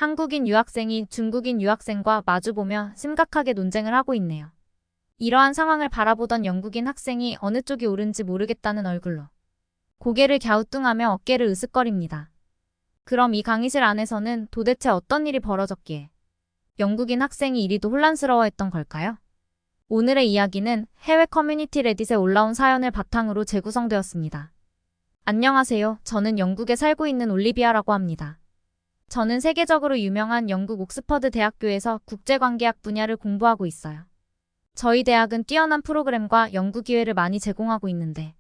한국인 유학생이 중국인 유학생과 마주보며 심각하게 논쟁을 하고 있네요. 이러한 상황을 바라보던 영국인 학생이 어느 쪽이 옳은지 모르겠다는 얼굴로 고개를 갸우뚱하며 어깨를 으쓱거립니다. 그럼 이 강의실 안에서는 도대체 어떤 일이 벌어졌기에 영국인 학생이 이리도 혼란스러워했던 걸까요? 오늘의 이야기는 해외 커뮤니티 레딧에 올라온 사연을 바탕으로 재구성되었습니다. 안녕하세요. 저는 영국에 살고 있는 올리비아라고 합니다. 저는 세계적으로 유명한 영국 옥스퍼드 대학교에서 국제관계학 분야를 공부하고 있어요. 저희 대학은 뛰어난 프로그램과 연구 기회를 많이 제공하고 있는데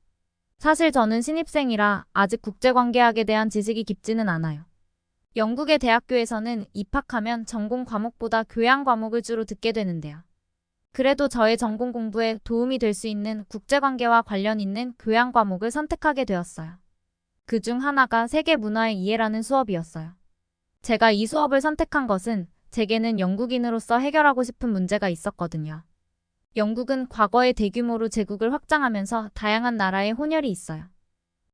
사실 저는 신입생이라 아직 국제관계학에 대한 지식이 깊지는 않아요. 영국의 대학교에서는 입학하면 전공 과목보다 교양 과목을 주로 듣게 되는데요. 그래도 저의 전공 공부에 도움이 될 수 있는 국제관계와 관련 있는 교양 과목을 선택하게 되었어요. 그중 하나가 세계 문화의 이해라는 수업이었어요. 제가 이 수업을 선택한 것은 제게는 영국인으로서 해결하고 싶은 문제가 있었거든요. 영국은 과거에 대규모로 제국을 확장하면서 다양한 나라의 혼혈이 있어요.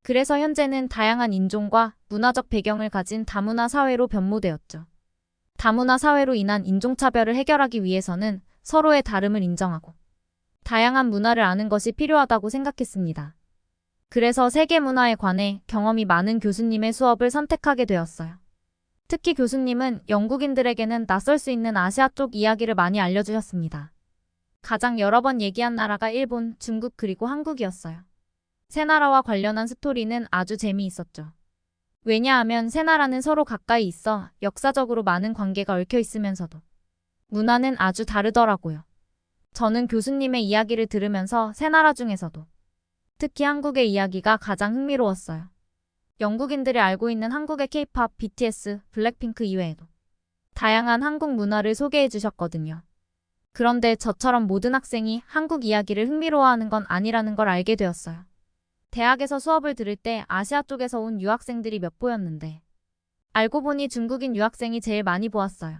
그래서 현재는 다양한 인종과 문화적 배경을 가진 다문화 사회로 변모되었죠. 다문화 사회로 인한 인종차별을 해결하기 위해서는 서로의 다름을 인정하고 다양한 문화를 아는 것이 필요하다고 생각했습니다. 그래서 세계 문화에 관해 경험이 많은 교수님의 수업을 선택하게 되었어요. 특히 교수님은 영국인들에게는 낯설 수 있는 아시아 쪽 이야기를 많이 알려주셨습니다. 가장 여러 번 얘기한 나라가 일본, 중국 그리고 한국이었어요. 세 나라와 관련한 스토리는 아주 재미있었죠. 왜냐하면 세 나라는 서로 가까이 있어 역사적으로 많은 관계가 얽혀 있으면서도 문화는 아주 다르더라고요. 저는 교수님의 이야기를 들으면서 세 나라 중에서도 특히 한국의 이야기가 가장 흥미로웠어요. 영국인들이 알고 있는 한국의 K-팝, BTS, 블랙핑크 이외에도 다양한 한국 문화를 소개해 주셨거든요. 그런데 저처럼 모든 학생이 한국 이야기를 흥미로워하는 건 아니라는 걸 알게 되었어요. 대학에서 수업을 들을 때 아시아 쪽에서 온 유학생들이 몇 보였는데 알고 보니 중국인 유학생이 제일 많이 보았어요.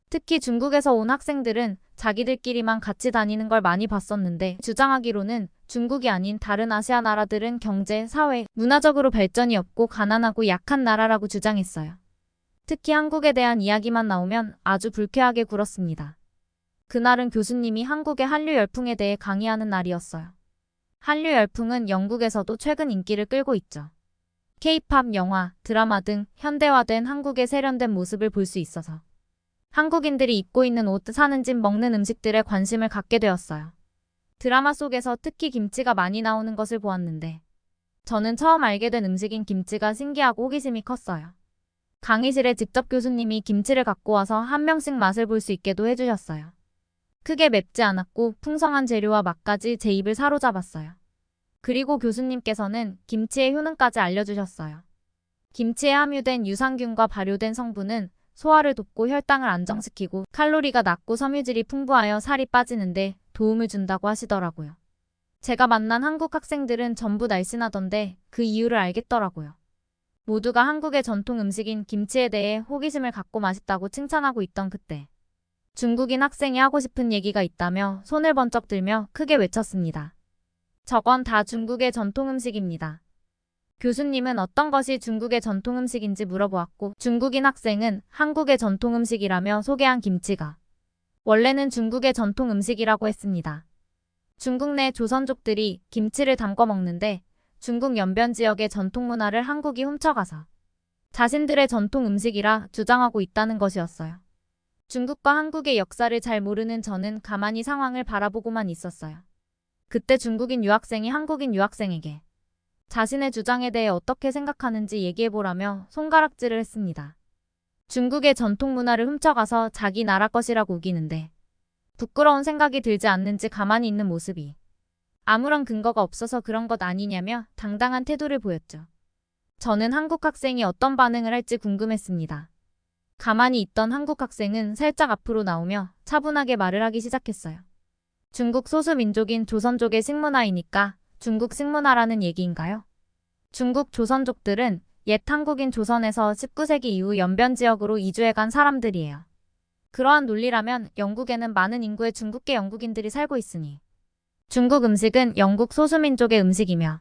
특히 중국에서 온 학생들은 자기들끼리만 같이 다니는 걸 많이 봤었는데 주장하기로는 중국이 아닌 다른 아시아 나라들은 경제, 사회, 문화적으로 발전이 없고 가난하고 약한 나라라고 주장했어요. 특히 한국에 대한 이야기만 나오면 아주 불쾌하게 굴었습니다. 그날은 교수님이 한국의 한류 열풍에 대해 강의하는 날이었어요. 한류 열풍은 영국에서도 최근 인기를 끌고 있죠. K-팝, 영화, 드라마 등 현대화된 한국의 세련된 모습을 볼 수 있어서 한국인들이 입고 있는 옷, 사는 집, 먹는 음식들에 관심을 갖게 되었어요. 드라마 속에서 특히 김치가 많이 나오는 것을 보았는데 저는 처음 알게 된 음식인 김치가 신기하고 호기심이 컸어요. 강의실에 직접 교수님이 김치를 갖고 와서 한 명씩 맛을 볼 수 있게도 해주셨어요. 크게 맵지 않았고 풍성한 재료와 맛까지 제 입을 사로잡았어요. 그리고 교수님께서는 김치의 효능까지 알려주셨어요. 김치에 함유된 유산균과 발효된 성분은 소화를 돕고 혈당을 안정시키고 칼로리가 낮고 섬유질이 풍부하여 살이 빠지는데 도움을 준다고 하시더라고요. 제가 만난 한국 학생들은 전부 날씬하던데 그 이유를 알겠더라고요. 모두가 한국의 전통 음식인 김치에 대해 호기심을 갖고 맛있다고 칭찬하고 있던 그때 중국인 학생이 하고 싶은 얘기가 있다며 손을 번쩍 들며 크게 외쳤습니다. 저건 다 중국의 전통 음식입니다. 교수님은 어떤 것이 중국의 전통 음식인지 물어보았고 중국인 학생은 한국의 전통 음식이라며 소개한 김치가 원래는 중국의 전통 음식이라고 했습니다. 중국 내 조선족들이 김치를 담궈 먹는데 중국 연변 지역의 전통 문화를 한국이 훔쳐가서 자신들의 전통 음식이라 주장하고 있다는 것이었어요. 중국과 한국의 역사를 잘 모르는 저는 가만히 상황을 바라보고만 있었어요. 그때 중국인 유학생이 한국인 유학생에게 자신의 주장에 대해 어떻게 생각하는지 얘기해보라며 손가락질을 했습니다. 중국의 전통 문화를 훔쳐가서 자기 나라 것이라고 우기는데 부끄러운 생각이 들지 않는지 가만히 있는 모습이 아무런 근거가 없어서 그런 것 아니냐며 당당한 태도를 보였죠. 저는 한국 학생이 어떤 반응을 할지 궁금했습니다. 가만히 있던 한국 학생은 살짝 앞으로 나오며 차분하게 말을 하기 시작했어요. 중국 소수민족인 조선족의 식문화이니까 중국 식문화라는 얘기인가요? 중국 조선족들은 옛 한국인 조선에서 19세기 이후 연변 지역으로 이주해간 사람들이에요. 그러한 논리라면 영국에는 많은 인구의 중국계 영국인들이 살고 있으니 중국 음식은 영국 소수민족의 음식이며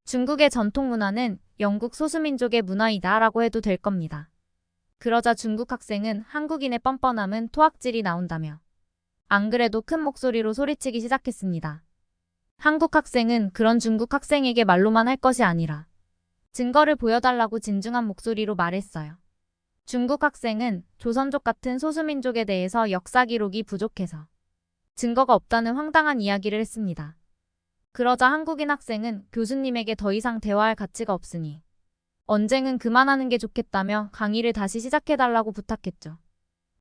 중국의 전통 문화는 영국 소수민족의 문화이다 라고 해도 될 겁니다. 그러자 중국 학생은 한국인의 뻔뻔함은 토악질이 나온다며 안 그래도 큰 목소리로 소리치기 시작했습니다. 한국 학생은 그런 중국 학생에게 말로만 할 것이 아니라 증거를 보여달라고 진중한 목소리로 말했어요. 중국 학생은 조선족 같은 소수민족에 대해서 역사 기록이 부족해서 증거가 없다는 황당한 이야기를 했습니다. 그러자 한국인 학생은 교수님에게 더 이상 대화할 가치가 없으니 언쟁은 그만하는 게 좋겠다며 강의를 다시 시작해달라고 부탁했죠.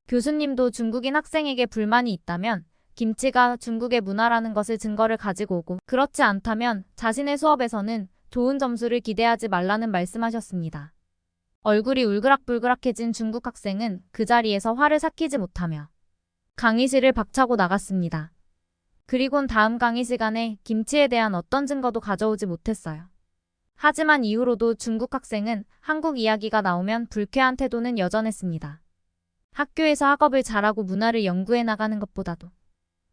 교수님도 중국인 학생에게 불만이 있다면 김치가 중국의 문화라는 것을 증거를 가지고 오고 그렇지 않다면 자신의 수업에서는 좋은 점수를 기대하지 말라는 말씀하셨습니다. 얼굴이 울그락불그락해진 중국 학생은 그 자리에서 화를 삭히지 못하며 강의실을 박차고 나갔습니다. 그리곤 다음 강의 시간에 김치에 대한 어떤 증거도 가져오지 못했어요. 하지만 이후로도 중국 학생은 한국 이야기가 나오면 불쾌한 태도는 여전했습니다. 학교에서 학업을 잘하고 문화를 연구해 나가는 것보다도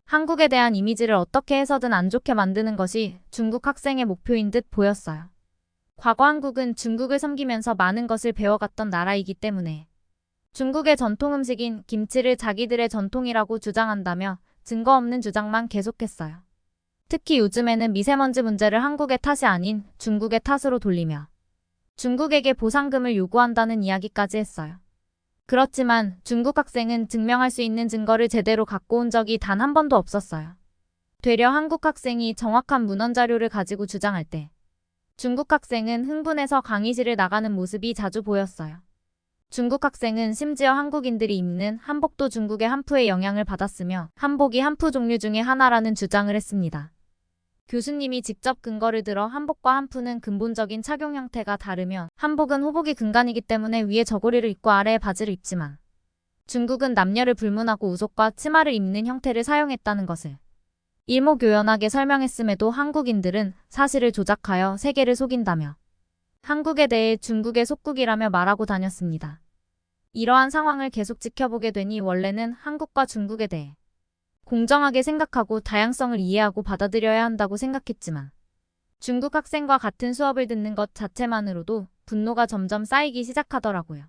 한국에 대한 이미지를 어떻게 해서든 안 좋게 만드는 것이 중국 학생의 목표인 듯 보였어요. 과거 한국은 중국을 섬기면서 많은 것을 배워갔던 나라이기 때문에 중국의 전통 음식인 김치를 자기들의 전통이라고 주장한다며 증거 없는 주장만 계속했어요. 특히 요즘에는 미세먼지 문제를 한국의 탓이 아닌 중국의 탓으로 돌리며 중국에게 보상금을 요구한다는 이야기까지 했어요. 그렇지만 중국 학생은 증명할 수 있는 증거를 제대로 갖고 온 적이 단 한 번도 없었어요. 되려 한국 학생이 정확한 문헌 자료를 가지고 주장할 때 중국 학생은 흥분해서 강의실을 나가는 모습이 자주 보였어요. 중국 학생은 심지어 한국인들이 입는 한복도 중국의 한푸의 영향을 받았으며 한복이 한푸 종류 중의 하나라는 주장을 했습니다. 교수님이 직접 근거를 들어 한복과 한푸는 근본적인 착용 형태가 다르며 한복은 호복이 근간이기 때문에 위에 저고리를 입고 아래에 바지를 입지만 중국은 남녀를 불문하고 우속과 치마를 입는 형태를 사용했다는 것을 일목요연하게 설명했음에도 한국인들은 사실을 조작하여 세계를 속인다며 한국에 대해 중국의 속국이라며 말하고 다녔습니다. 이러한 상황을 계속 지켜보게 되니 원래는 한국과 중국에 대해 공정하게 생각하고 다양성을 이해하고 받아들여야 한다고 생각했지만 중국 학생과 같은 수업을 듣는 것 자체만으로도 분노가 점점 쌓이기 시작하더라고요.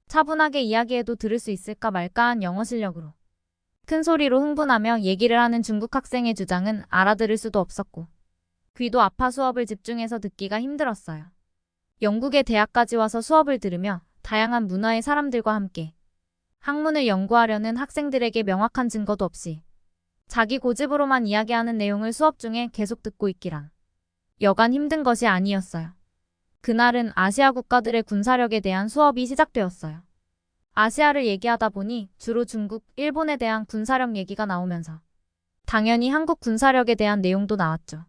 차분하게 이야기해도 들을 수 있을까 말까한 영어 실력으로 큰 소리로 흥분하며 얘기를 하는 중국 학생의 주장은 알아들을 수도 없었고 귀도 아파 수업을 집중해서 듣기가 힘들었어요. 영국의 대학까지 와서 수업을 들으며 다양한 문화의 사람들과 함께 학문을 연구하려는 학생들에게 명확한 증거도 없이 자기 고집으로만 이야기하는 내용을 수업 중에 계속 듣고 있기란 여간 힘든 것이 아니었어요. 그날은 아시아 국가들의 군사력에 대한 수업이 시작되었어요. 아시아를 얘기하다 보니 주로 중국, 일본에 대한 군사력 얘기가 나오면서 당연히 한국 군사력에 대한 내용도 나왔죠.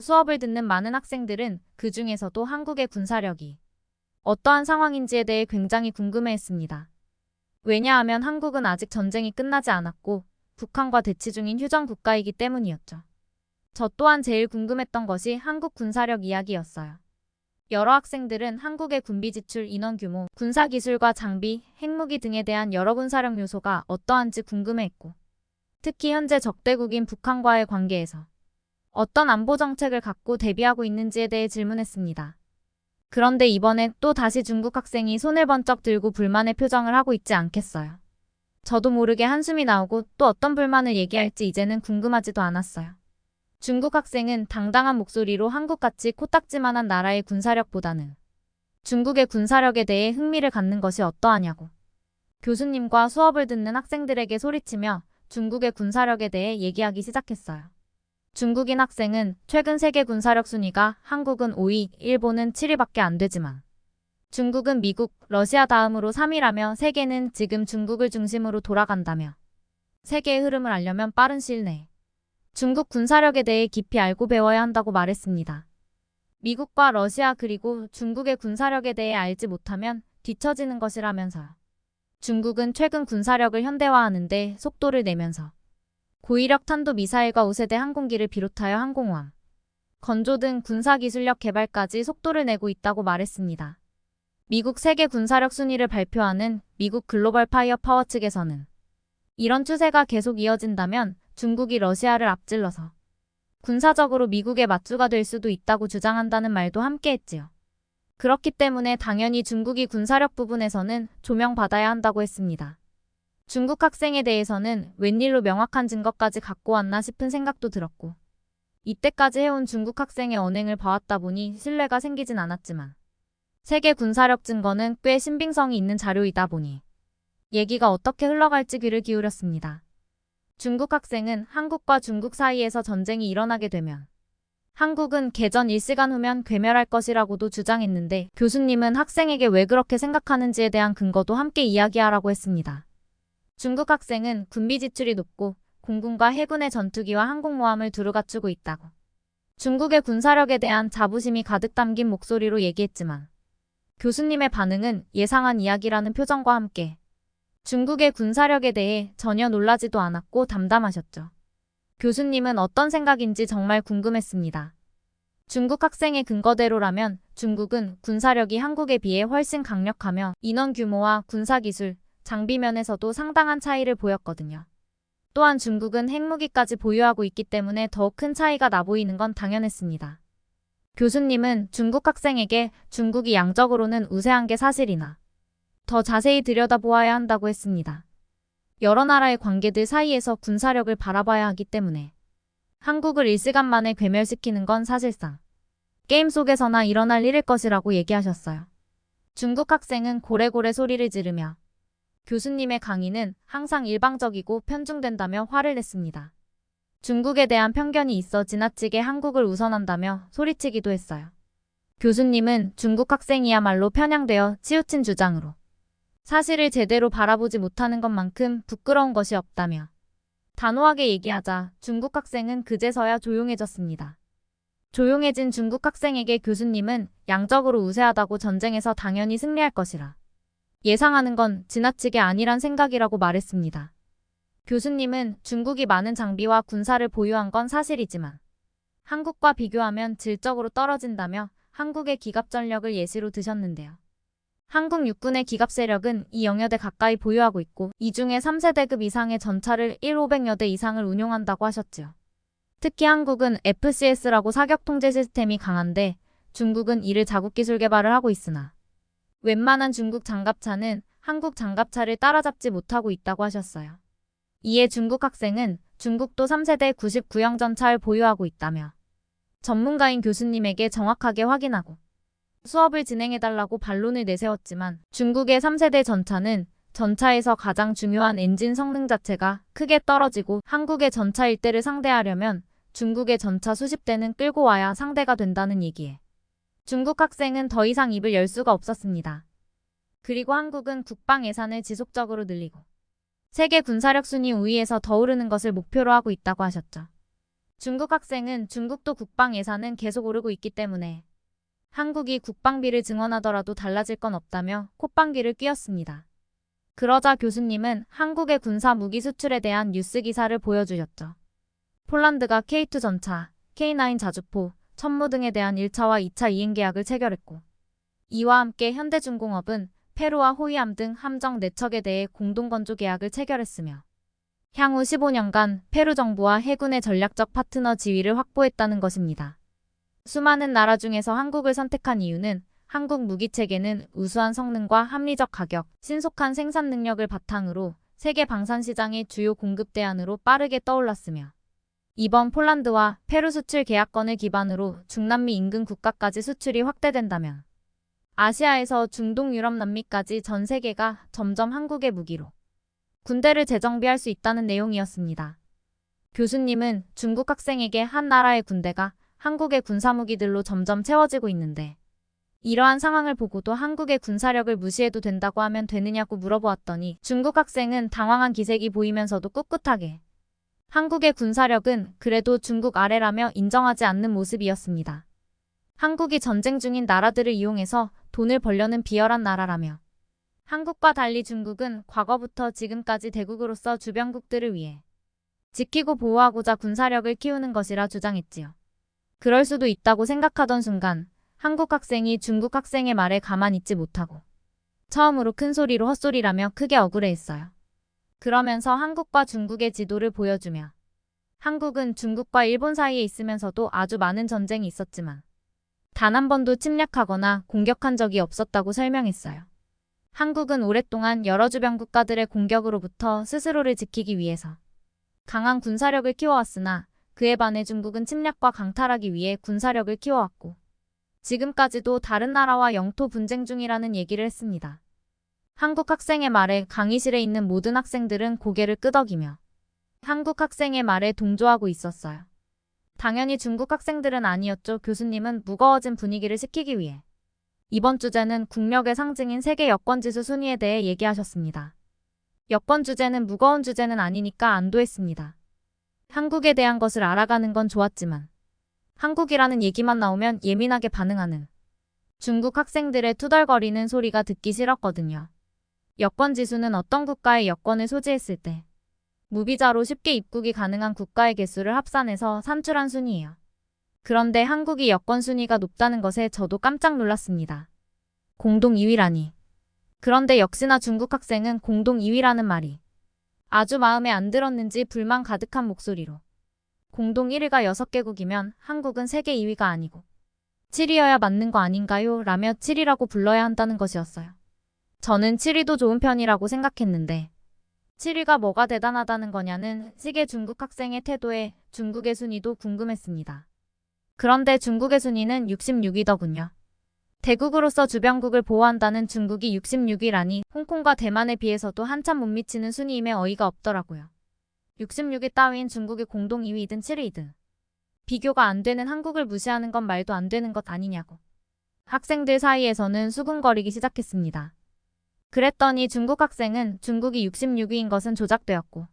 수업을 듣는 많은 학생들은 그 중에서도 한국의 군사력이 어떠한 상황인지에 대해 굉장히 궁금해했습니다. 왜냐하면 한국은 아직 전쟁이 끝나지 않았고 북한과 대치 중인 휴전 국가이기 때문이었죠. 저 또한 제일 궁금했던 것이 한국 군사력 이야기였어요. 여러 학생들은 한국의 군비 지출, 인원 규모, 군사 기술과 장비, 핵무기 등에 대한 여러 군사력 요소가 어떠한지 궁금해했고 특히 현재 적대국인 북한과의 관계에서 어떤 안보 정책을 갖고 대비하고 있는지에 대해 질문했습니다. 그런데 이번에 또 다시 중국 학생이 손을 번쩍 들고 불만의 표정을 하고 있지 않겠어요. 저도 모르게 한숨이 나오고 또 어떤 불만을 얘기할지 이제는 궁금하지도 않았어요. 중국 학생은 당당한 목소리로 한국같이 코딱지만한 나라의 군사력보다는 중국의 군사력에 대해 흥미를 갖는 것이 어떠하냐고 교수님과 수업을 듣는 학생들에게 소리치며 중국의 군사력에 대해 얘기하기 시작했어요. 중국인 학생은 최근 세계 군사력 순위가 한국은 5위, 일본은 7위밖에 안 되지만 중국은 미국, 러시아 다음으로 3위라며 세계는 지금 중국을 중심으로 돌아간다며 세계의 흐름을 알려면 빠른 시일 내에 중국 군사력에 대해 깊이 알고 배워야 한다고 말했습니다. 미국과 러시아 그리고 중국의 군사력에 대해 알지 못하면 뒤처지는 것이라면서요. 중국은 최근 군사력을 현대화하는데 속도를 내면서 고위력 탄도미사일과 5세대 항공기를 비롯하여 항공모함, 건조 등 군사기술력 개발까지 속도를 내고 있다고 말했습니다. 미국 세계 군사력 순위를 발표하는 미국 글로벌 파이어 파워 측에서는 이런 추세가 계속 이어진다면 중국이 러시아를 앞질러서 군사적으로 미국의 맞주가 될 수도 있다고 주장한다는 말도 함께 했지요. 그렇기 때문에 당연히 중국이 군사력 부분에서는 조명받아야 한다고 했습니다. 중국 학생에 대해서는 웬일로 명확한 증거까지 갖고 왔나 싶은 생각도 들었고, 이때까지 해온 중국 학생의 언행을 봐왔다 보니 신뢰가 생기진 않았지만 세계 군사력 증거는 꽤 신빙성이 있는 자료이다 보니 얘기가 어떻게 흘러갈지 귀를 기울였습니다. 중국 학생은 한국과 중국 사이에서 전쟁이 일어나게 되면 한국은 개전 1시간 후면 괴멸할 것이라고도 주장했는데, 교수님은 학생에게 왜 그렇게 생각하는지에 대한 근거도 함께 이야기하라고 했습니다. 중국 학생은 군비 지출이 높고 공군과 해군의 전투기와 항공모함을 두루 갖추고 있다고 중국의 군사력에 대한 자부심이 가득 담긴 목소리로 얘기했지만, 교수님의 반응은 예상한 이야기라는 표정과 함께 중국의 군사력에 대해 전혀 놀라지도 않았고 담담하셨죠. 교수님은 어떤 생각인지 정말 궁금했습니다. 중국 학생의 근거대로라면 중국은 군사력이 한국에 비해 훨씬 강력하며 인원 규모와 군사기술, 장비 면에서도 상당한 차이를 보였거든요. 또한 중국은 핵무기까지 보유하고 있기 때문에 더욱 큰 차이가 나보이는 건 당연했습니다. 교수님은 중국 학생에게 중국이 양적으로는 우세한 게 사실이나 더 자세히 들여다보아야 한다고 했습니다. 여러 나라의 관계들 사이에서 군사력을 바라봐야 하기 때문에 한국을 일시간 만에 괴멸시키는 건 사실상 게임 속에서나 일어날 일일 것이라고 얘기하셨어요. 중국 학생은 고래고래 소리를 지르며 교수님의 강의는 항상 일방적이고 편중된다며 화를 냈습니다. 중국에 대한 편견이 있어 지나치게 한국을 우선한다며 소리치기도 했어요. 교수님은 중국 학생이야말로 편향되어 치우친 주장으로 사실을 제대로 바라보지 못하는 것만큼 부끄러운 것이 없다며 단호하게 얘기하자 중국 학생은 그제서야 조용해졌습니다. 조용해진 중국 학생에게 교수님은 양적으로 우세하다고 전쟁에서 당연히 승리할 것이라 예상하는 건 지나치게 아니란 생각이라고 말했습니다. 교수님은 중국이 많은 장비와 군사를 보유한 건 사실이지만 한국과 비교하면 질적으로 떨어진다며 한국의 기갑 전력을 예시로 드셨는데요. 한국 육군의 기갑 세력은 200여 대 가까이 보유하고 있고 이 중에 3세대급 이상의 전차를 1,500여 대 이상을 운용한다고 하셨지요. 특히 한국은 FCS라고 사격 통제 시스템이 강한데 중국은 이를 자국 기술 개발을 하고 있으나 웬만한 중국 장갑차는 한국 장갑차를 따라잡지 못하고 있다고 하셨어요. 이에 중국 학생은 중국도 3세대 99형 전차를 보유하고 있다며 전문가인 교수님에게 정확하게 확인하고 수업을 진행해달라고 반론을 내세웠지만 중국의 3세대 전차는 전차에서 가장 중요한 엔진 성능 자체가 크게 떨어지고 한국의 전차 1대를 상대하려면 중국의 전차 수십 대는 끌고 와야 상대가 된다는 얘기에 중국 학생은 더 이상 입을 열 수가 없었습니다. 그리고 한국은 국방 예산을 지속적으로 늘리고 세계 군사력 순위 우위에서 더 오르는 것을 목표로 하고 있다고 하셨죠. 중국 학생은 중국도 국방 예산은 계속 오르고 있기 때문에 한국이 국방비를 증원하더라도 달라질 건 없다며 콧방귀를 뀌었습니다. 그러자 교수님은 한국의 군사 무기 수출에 대한 뉴스 기사를 보여주셨죠. 폴란드가 K2 전차, K9 자주포, 천무 등에 대한 1차와 2차 이행 계약을 체결했고 이와 함께 현대중공업은 페루와 호위함 등 함정 4척에 대해 공동건조 계약을 체결했으며 향후 15년간 페루 정부와 해군의 전략적 파트너 지위를 확보했다는 것입니다. 수많은 나라 중에서 한국을 선택한 이유는 한국 무기체계는 우수한 성능과 합리적 가격, 신속한 생산 능력을 바탕으로 세계 방산 시장의 주요 공급 대안으로 빠르게 떠올랐으며 이번 폴란드와 페루 수출 계약건을 기반으로 중남미 인근 국가까지 수출이 확대된다면 아시아에서 중동 유럽 남미까지 전 세계가 점점 한국의 무기로 군대를 재정비할 수 있다는 내용이었습니다. 교수님은 중국 학생에게 한 나라의 군대가 한국의 군사무기들로 점점 채워지고 있는데 이러한 상황을 보고도 한국의 군사력을 무시해도 된다고 하면 되느냐고 물어보았더니 중국 학생은 당황한 기색이 보이면서도 꿋꿋하게 한국의 군사력은 그래도 중국 아래라며 인정하지 않는 모습이었습니다. 한국이 전쟁 중인 나라들을 이용해서 돈을 벌려는 비열한 나라라며 한국과 달리 중국은 과거부터 지금까지 대국으로서 주변국들을 위해 지키고 보호하고자 군사력을 키우는 것이라 주장했지요. 그럴 수도 있다고 생각하던 순간 한국 학생이 중국 학생의 말에 가만히 있지 못하고 처음으로 큰 소리로 헛소리라며 크게 억울해했어요. 그러면서 한국과 중국의 지도를 보여주며 한국은 중국과 일본 사이에 있으면서도 아주 많은 전쟁이 있었지만 단 한 번도 침략하거나 공격한 적이 없었다고 설명했어요. 한국은 오랫동안 여러 주변 국가들의 공격으로부터 스스로를 지키기 위해서 강한 군사력을 키워왔으나 그에 반해 중국은 침략과 강탈하기 위해 군사력을 키워왔고 지금까지도 다른 나라와 영토 분쟁 중이라는 얘기를 했습니다. 한국 학생의 말에 강의실에 있는 모든 학생들은 고개를 끄덕이며 한국 학생의 말에 동조하고 있었어요. 당연히 중국 학생들은 아니었죠. 교수님은 무거워진 분위기를 식히기 위해 이번 주제는 국력의 상징인 세계 여권지수 순위에 대해 얘기하셨습니다. 여권 주제는 무거운 주제는 아니니까 안도했습니다. 한국에 대한 것을 알아가는 건 좋았지만 한국이라는 얘기만 나오면 예민하게 반응하는 중국 학생들의 투덜거리는 소리가 듣기 싫었거든요. 여권 지수는 어떤 국가의 여권을 소지했을 때 무비자로 쉽게 입국이 가능한 국가의 개수를 합산해서 산출한 순위예요. 그런데 한국이 여권 순위가 높다는 것에 저도 깜짝 놀랐습니다. 공동 2위라니. 그런데 역시나 중국 학생은 공동 2위라는 말이 아주 마음에 안 들었는지 불만 가득한 목소리로 공동 1위가 6개국이면 한국은 세계 2위가 아니고 7위여야 맞는 거 아닌가요? 라며 7위라고 불러야 한다는 것이었어요. 저는 7위도 좋은 편이라고 생각했는데 7위가 뭐가 대단하다는 거냐는 식의 중국 학생의 태도에 중국의 순위도 궁금했습니다. 그런데 중국의 순위는 66위더군요. 대국으로서 주변국을 보호한다는 중국이 66위라니 홍콩과 대만에 비해서도 한참 못 미치는 순위임에 어이가 없더라고요. 66위 따윈 중국이 공동 2위든 7위든 비교가 안 되는 한국을 무시하는 건 말도 안 되는 것 아니냐고. 학생들 사이에서는 수군거리기 시작했습니다. 그랬더니 중국 학생은 중국이 66위인 것은 조작되었고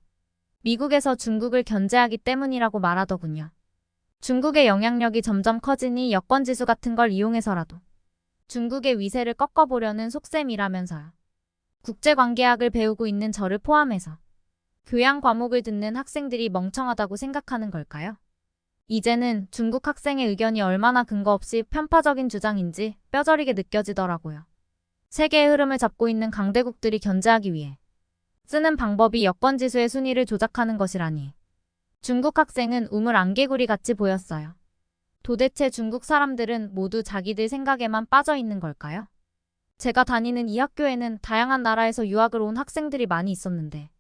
미국에서 중국을 견제하기 때문이라고 말하더군요. 중국의 영향력이 점점 커지니 여권지수 같은 걸 이용해서라도 중국의 위세를 꺾어보려는 속셈이라면서요. 국제관계학을 배우고 있는 저를 포함해서 교양 과목을 듣는 학생들이 멍청하다고 생각하는 걸까요? 이제는 중국 학생의 의견이 얼마나 근거 없이 편파적인 주장인지 뼈저리게 느껴지더라고요. 세계의 흐름을 잡고 있는 강대국들이 견제하기 위해 쓰는 방법이 여권지수의 순위를 조작하는 것이라니. 중국 학생은 우물 안개구리 같이 보였어요. 도대체 중국 사람들은 모두 자기들 생각에만 빠져 있는 걸까요? 제가 다니는 이 학교에는 다양한 나라에서 유학을 온 학생들이 많이 있었는데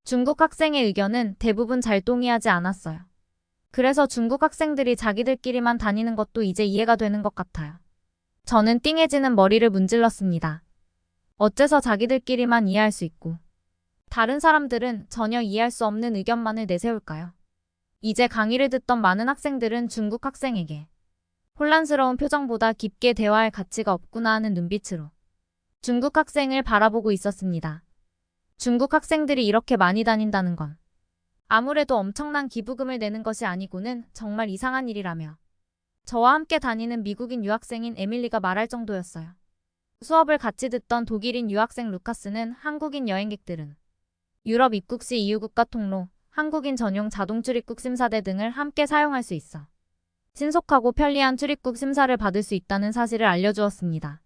중국 학생의 의견은 대부분 잘 동의하지 않았어요. 그래서 중국 학생들이 자기들끼리만 다니는 것도 이제 이해가 되는 것 같아요. 저는 띵해지는 머리를 문질렀습니다. 어째서 자기들끼리만 이해할 수 있고 다른 사람들은 전혀 이해할 수 없는 의견만을 내세울까요? 이제 강의를 듣던 많은 학생들은 중국 학생에게 혼란스러운 표정보다 깊게 대화할 가치가 없구나 하는 눈빛으로 중국 학생을 바라보고 있었습니다. 중국 학생들이 이렇게 많이 다닌다는 건 아무래도 엄청난 기부금을 내는 것이 아니고는 정말 이상한 일이라며 저와 함께 다니는 미국인 유학생인 에밀리가 말할 정도였어요. 수업을 같이 듣던 독일인 유학생 루카스는 한국인 여행객들은 유럽 입국 시 EU 국가 통로, 한국인 전용 자동 출입국 심사대 등을 함께 사용할 수 있어 신속하고 편리한 출입국 심사를 받을 수 있다는 사실을 알려주었습니다.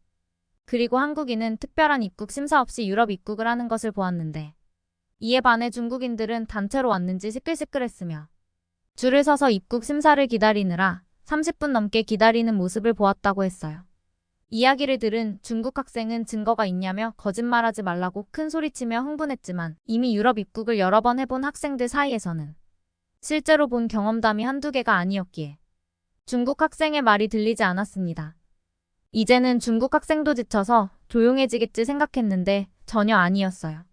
그리고 한국인은 특별한 입국 심사 없이 유럽 입국을 하는 것을 보았는데 이에 반해 중국인들은 단체로 왔는지 시끌시끌했으며 줄을 서서 입국 심사를 기다리느라 30분 넘게 기다리는 모습을 보았다고 했어요. 이야기를 들은 중국 학생은 증거가 있냐며 거짓말하지 말라고 큰 소리치며 흥분했지만 이미 유럽 입국을 여러 번 해본 학생들 사이에서는 실제로 본 경험담이 한두 개가 아니었기에 중국 학생의 말이 들리지 않았습니다. 이제는 중국 학생도 지쳐서 조용해지겠지 생각했는데 전혀 아니었어요.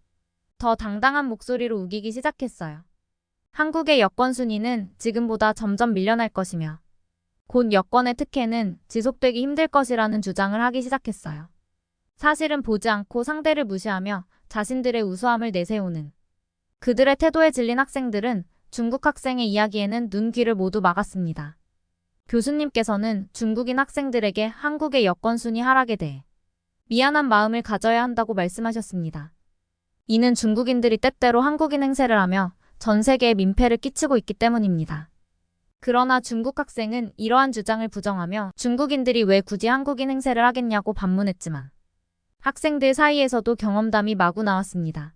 더 당당한 목소리로 우기기 시작했어요. 한국의 여권 순위는 지금보다 점점 밀려날 것이며 곧 여권의 특혜는 지속되기 힘들 것이라는 주장을 하기 시작했어요. 사실은 보지 않고 상대를 무시하며 자신들의 우수함을 내세우는 그들의 태도에 질린 학생들은 중국 학생의 이야기에는 눈 귀를 모두 막았습니다. 교수님께서는 중국인 학생들에게 한국의 여권 순위 하락에 대해 미안한 마음을 가져야 한다고 말씀하셨습니다. 이는 중국인들이 때때로 한국인 행세를 하며 전 세계에 민폐를 끼치고 있기 때문입니다. 그러나 중국 학생은 이러한 주장을 부정하며 중국인들이 왜 굳이 한국인 행세를 하겠냐고 반문했지만 학생들 사이에서도 경험담이 마구 나왔습니다.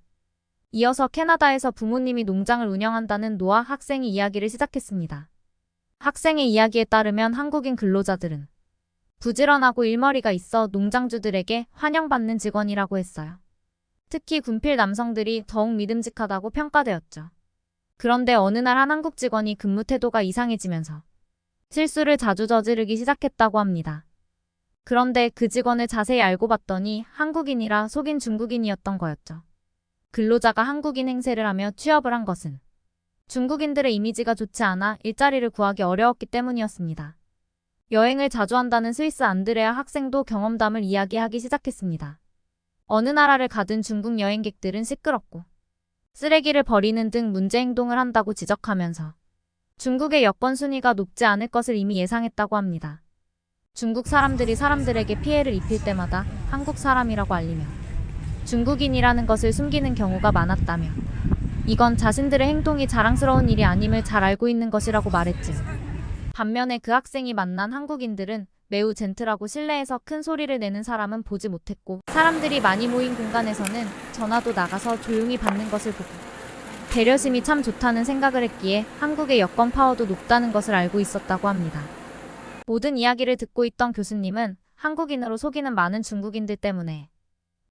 이어서 캐나다에서 부모님이 농장을 운영한다는 노아 학생이 이야기를 시작했습니다. 학생의 이야기에 따르면 한국인 근로자들은 부지런하고 일머리가 있어 농장주들에게 환영받는 직원이라고 했어요. 특히 군필 남성들이 더욱 믿음직하다고 평가되었죠. 그런데 어느 날 한 한국 직원이 근무 태도가 이상해지면서 실수를 자주 저지르기 시작했다고 합니다. 그런데 그 직원을 자세히 알고 봤더니 한국인이라 속인 중국인이었던 거였죠. 근로자가 한국인 행세를 하며 취업을 한 것은 중국인들의 이미지가 좋지 않아 일자리를 구하기 어려웠기 때문이었습니다. 여행을 자주 한다는 스위스 안드레아 학생도 경험담을 이야기하기 시작했습니다. 어느 나라를 가든 중국 여행객들은 시끄럽고 쓰레기를 버리는 등 문제 행동을 한다고 지적하면서 중국의 여권 순위가 높지 않을 것을 이미 예상했다고 합니다. 중국 사람들이 사람들에게 피해를 입힐 때마다 한국 사람이라고 알리며 중국인이라는 것을 숨기는 경우가 많았다며 이건 자신들의 행동이 자랑스러운 일이 아님을 잘 알고 있는 것이라고 말했지. 반면에 그 학생이 만난 한국인들은 매우 젠틀하고 실내에서 큰 소리를 내는 사람은 보지 못했고 사람들이 많이 모인 공간에서는 전화도 나가서 조용히 받는 것을 보고 배려심이 참 좋다는 생각을 했기에 한국의 여권 파워도 높다는 것을 알고 있었다고 합니다. 모든 이야기를 듣고 있던 교수님은 한국인으로 속이는 많은 중국인들 때문에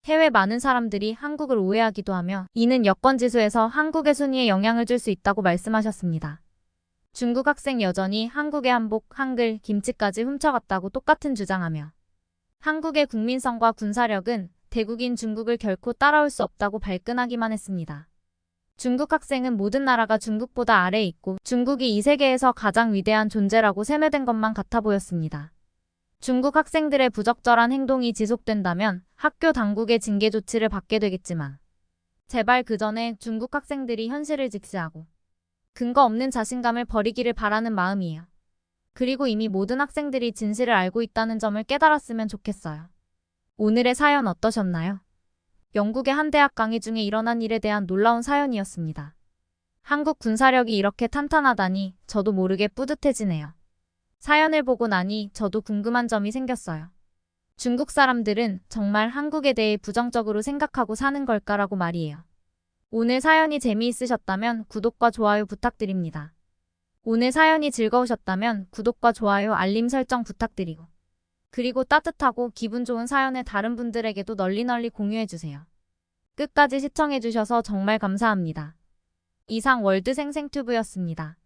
해외 많은 사람들이 한국을 오해하기도 하며 이는 여권 지수에서 한국의 순위에 영향을 줄 수 있다고 말씀하셨습니다. 중국 학생 여전히 한국의 한복, 한글, 김치까지 훔쳐갔다고 똑같은 주장하며 한국의 국민성과 군사력은 대국인 중국을 결코 따라올 수 없다고 발끈하기만 했습니다. 중국 학생은 모든 나라가 중국보다 아래에 있고 중국이 이 세계에서 가장 위대한 존재라고 세뇌된 것만 같아 보였습니다. 중국 학생들의 부적절한 행동이 지속된다면 학교 당국의 징계 조치를 받게 되겠지만 제발 그 전에 중국 학생들이 현실을 직시하고 근거 없는 자신감을 버리기를 바라는 마음이에요. 그리고 이미 모든 학생들이 진실을 알고 있다는 점을 깨달았으면 좋겠어요. 오늘의 사연 어떠셨나요? 영국의 한 대학 강의 중에 일어난 일에 대한 놀라운 사연이었습니다. 한국 군사력이 이렇게 탄탄하다니 저도 모르게 뿌듯해지네요. 사연을 보고 나니 저도 궁금한 점이 생겼어요. 중국 사람들은 정말 한국에 대해 부정적으로 생각하고 사는 걸까라고 말이에요. 오늘 사연이 재미있으셨다면 구독과 좋아요 부탁드립니다. 오늘 사연이 즐거우셨다면 구독과 좋아요, 알림 설정 부탁드리고 그리고 따뜻하고 기분 좋은 사연을 다른 분들에게도 널리 공유해주세요. 끝까지 시청해주셔서 정말 감사합니다. 이상 월드생생튜브였습니다.